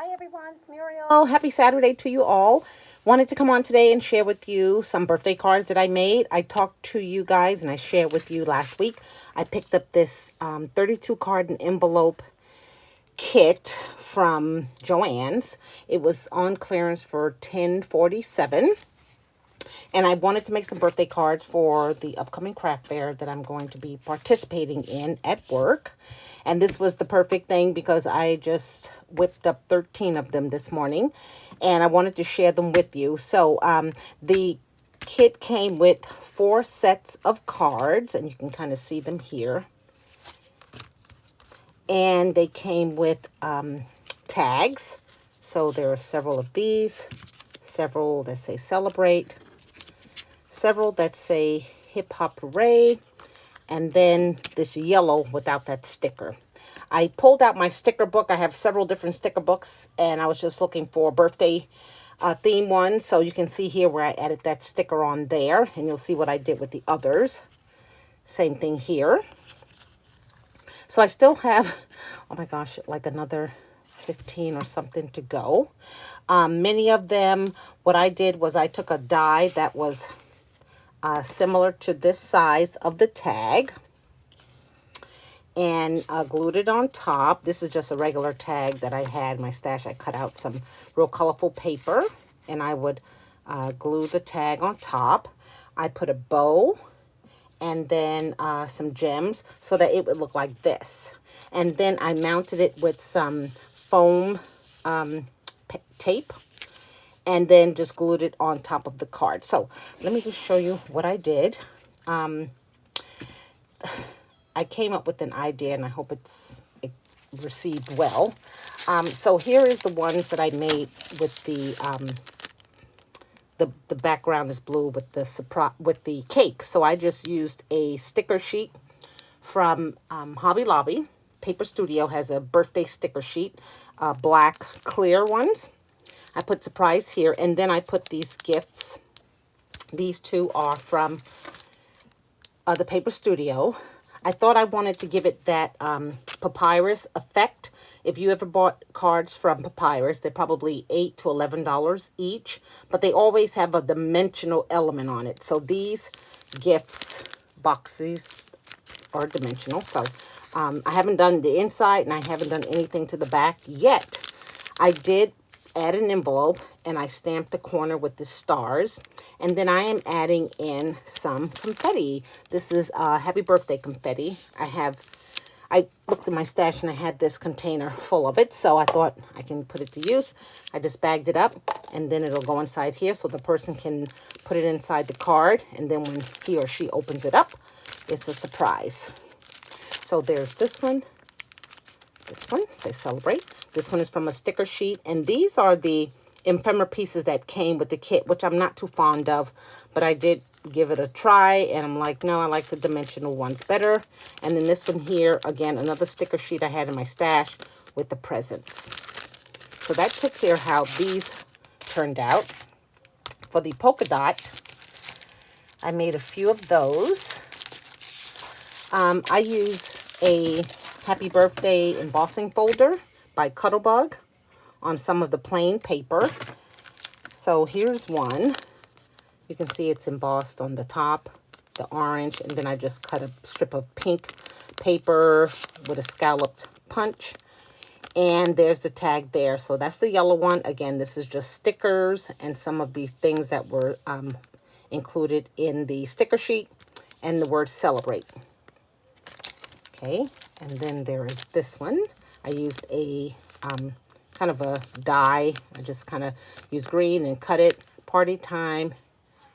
Hi everyone, it's Muriel. Happy Saturday to you all. Wanted to come on today and share with you some birthday cards that I made. I talked to you guys and I shared with you last week. I picked up this 32 card and envelope kit from Joann's. It was on clearance for $10.47. And I wanted to make some birthday cards for the upcoming craft fair that I'm going to be participating in at work. And this was the perfect thing because I just whipped up 13 of them this morning. And I wanted to share them with you. So the kit came with 4 sets of cards. And you can kind of see them here. And they came with tags. So there are several of these. Several that say celebrate. Several that say hip hop hooray, and then this yellow without that sticker. I pulled out my sticker book. I have several different sticker books, and I was just looking for a birthday theme one. So you can see here where I added that sticker on there, and you'll see what I did with the others. Same thing here. So I still have, oh my gosh, like another 15 or something to go. Many of them, what I did was I took a die that was similar to this size of the tag and glued it on top. This is just a regular tag that I had in my stash. I cut out some real colorful paper and I would glue the tag on top. I put a bow and then some gems so that it would look like this. And then I mounted it with some foam tape. And then just glued it on top of the card. So let me just show you what I did. I came up with an idea and I hope it received well. So here is the ones that I made with the background is blue with the cake. So I just used a sticker sheet from Hobby Lobby. Paper Studio has a birthday sticker sheet, black clear ones. I put surprise here, and then I put these gifts. These two are from the Paper Studio. I thought I wanted to give it that papyrus effect. If you ever bought cards from Papyrus, they're probably $8 to $11 each, but they always have a dimensional element on it. So these gifts boxes are dimensional. So I haven't done the inside, and I haven't done anything to the back yet. I did add an envelope and I stamped the corner with the stars, and then I am adding in some confetti. This is happy birthday confetti. I looked in my stash and I had this container full of it, so I thought I can put it to use. I just bagged it up and then it'll go inside here so the person can put it inside the card, and then when he or she opens it up, it's a surprise. So there's this one. This one, say celebrate. This one is from a sticker sheet. And these are the ephemera pieces that came with the kit, which I'm not too fond of. But I did give it a try. And I'm like, no, I like the dimensional ones better. And then this one here, again, another sticker sheet I had in my stash with the presents. So that took care of how these turned out. For the polka dot, I made a few of those. I use a Happy Birthday embossing folder by Cuttlebug on some of the plain paper. So here's one. You can see it's embossed on the top, the orange, and then I just cut a strip of pink paper with a scalloped punch. And there's the tag there. So that's the yellow one. Again, this is just stickers and some of the things that were included in the sticker sheet and the word celebrate. Okay, and then there is this one. I used a kind of a die. I just kind of used green and cut it. Party time,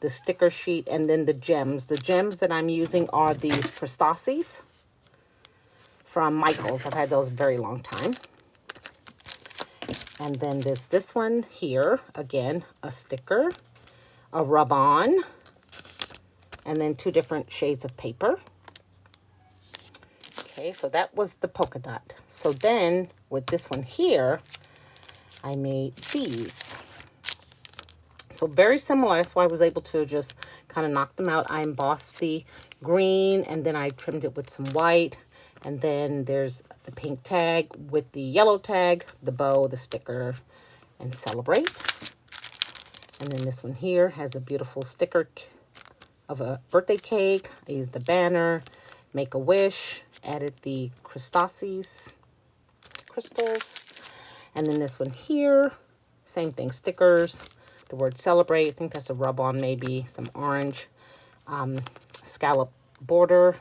the sticker sheet, and then the gems. The gems that I'm using are these Crostacés from Michael's. I've had those a very long time. And then there's this one here. Again, a sticker, a rub-on, and then 2 different shades of paper. Okay, so that was the polka dot. So then with this one here, I made these. So very similar. That's why I was able to just kind of knock them out. I embossed the green and then I trimmed it with some white. And then there's the pink tag with the yellow tag, the bow, the sticker, and celebrate. And then this one here has a beautiful sticker of a birthday cake. I used the banner, make a wish, added the crystals. And then this one here, same thing, stickers, the word celebrate. I think that's a rub-on, maybe some orange scallop border.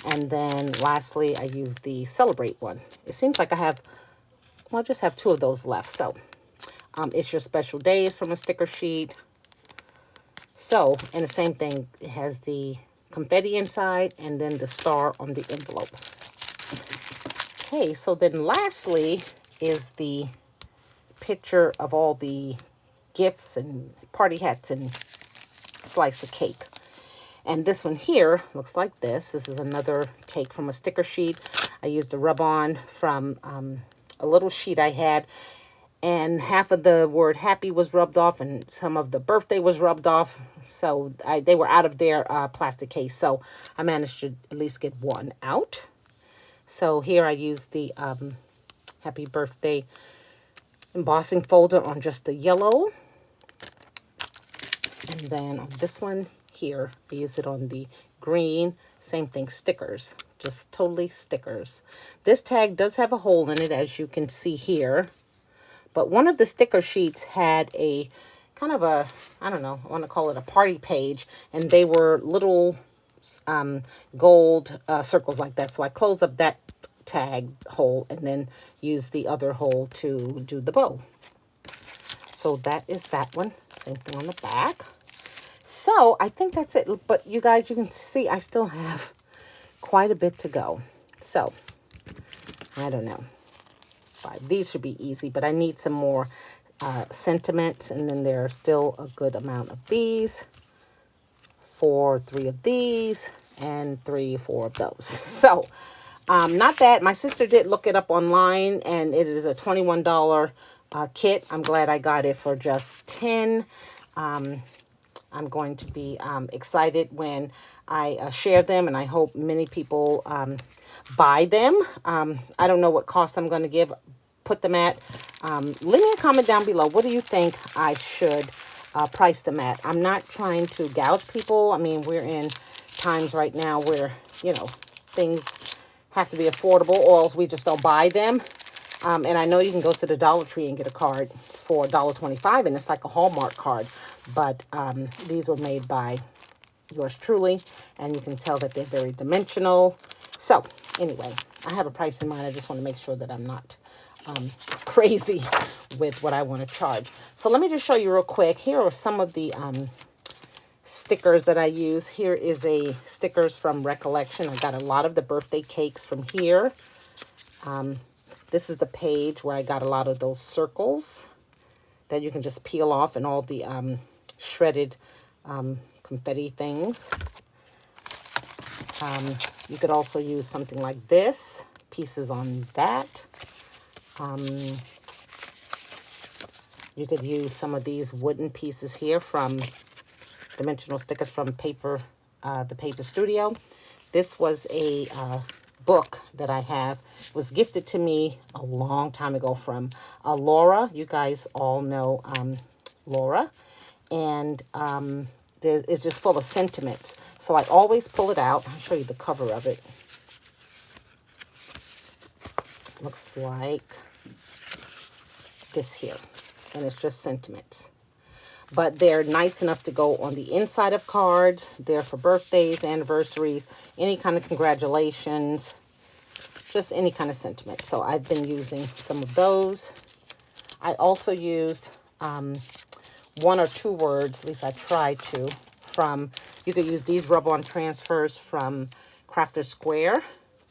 And then lastly, I use the celebrate one. It seems like I just have 2 of those left. So it's your special days from a sticker sheet. So, and the same thing, it has the confetti inside and then the star on the envelope. Okay, so then lastly is the picture of all the gifts and party hats and slice of cake. And this one here looks like this. This is another cake from a sticker sheet. I used a rub-on from a little sheet I had. And half of the word happy was rubbed off and some of the birthday was rubbed off. So they were out of their plastic case. So I managed to at least get one out. So here I used the happy birthday embossing folder on just the yellow. And then on this one here, I use it on the green. Same thing, stickers. Just totally stickers. This tag does have a hole in it, as you can see here. But one of the sticker sheets had a kind of a, I don't know, I want to call it a party page. And they were little gold circles like that. So I closed up that tag hole and then used the other hole to do the bow. So that is that one. Same thing on the back. So I think that's it. But you guys, you can see I still have quite a bit to go. So I don't know. 5. These should be easy, but I need some more sentiments. And then there are still a good amount of these. 3 of these, and 4 of those. So not bad. My sister did look it up online, and it is a $21 kit. I'm glad I got it for just $10. I'm going to be excited when I share them, and I hope many people buy them. I don't know what cost I'm going to put them at. Leave me a comment down below. What do you think I should price them at? I'm not trying to gouge people. I mean, we're in times right now where, you know, things have to be affordable, or else we just don't buy them. And I know you can go to the Dollar Tree and get a card for $1.25, and it's like a Hallmark card. But these were made by yours truly, and you can tell that they're very dimensional. So anyway, I have a price in mind. I just want to make sure that I'm not crazy with what I want to charge. So let me just show you real quick. Here are some of the stickers that I use. Here is a stickers from Recollection. I got a lot of the birthday cakes from here. This is the page where I got a lot of those circles that you can just peel off, and all the shredded confetti things. You could also use something like this, pieces on that. You could use some of these wooden pieces here from dimensional stickers from the Paper Studio. This was a book that I have. It was gifted to me a long time ago from Laura. You guys all know Laura. And it's just full of sentiments. So I always pull it out. I'll show you the cover of it. Looks like this here. And it's just sentiments. But they're nice enough to go on the inside of cards. They're for birthdays, anniversaries, any kind of congratulations, just any kind of sentiment. So I've been using some of those. I also used 1 or 2 words, at least I tried to, you could use these rub-on transfers from Crafter Square,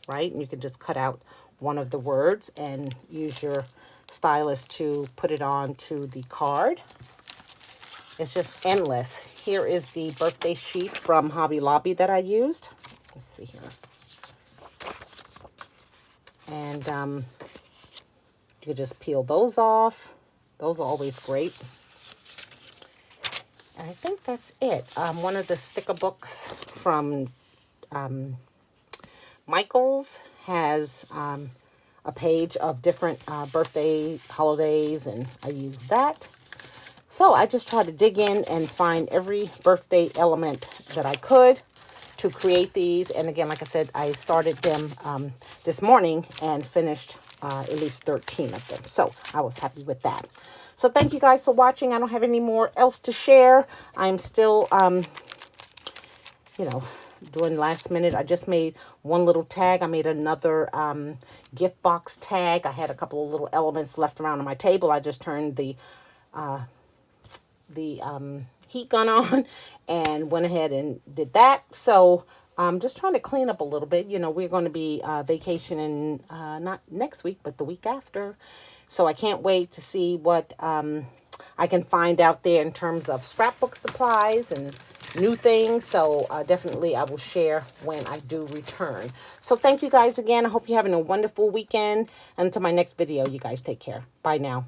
right? And you can just cut out one of the words and use your stylus to put it on to the card. It's just endless. Here is the birthday sheet from Hobby Lobby that I used. Let's see here. And you could just peel those off. Those are always great. And I think that's it. One of the sticker books from Michael's has a page of different birthday holidays, and I use that. So I just try to dig in and find every birthday element that I could to create these. And again, like I said, I started them this morning and finished at least 13 of them. So I was happy with that. So thank you guys for watching. I don't have any more else to share. I'm still, you know, doing last minute. I just made one little tag. I made another gift box tag. I had a couple of little elements left around on my table. I just turned the heat gun on and went ahead and did that. So I'm just trying to clean up a little bit. You know, we're going to be vacationing not next week, but the week after. So I can't wait to see what I can find out there in terms of scrapbook supplies and new things. So definitely I will share when I do return. So thank you guys again. I hope you're having a wonderful weekend. And until my next video, you guys take care. Bye now.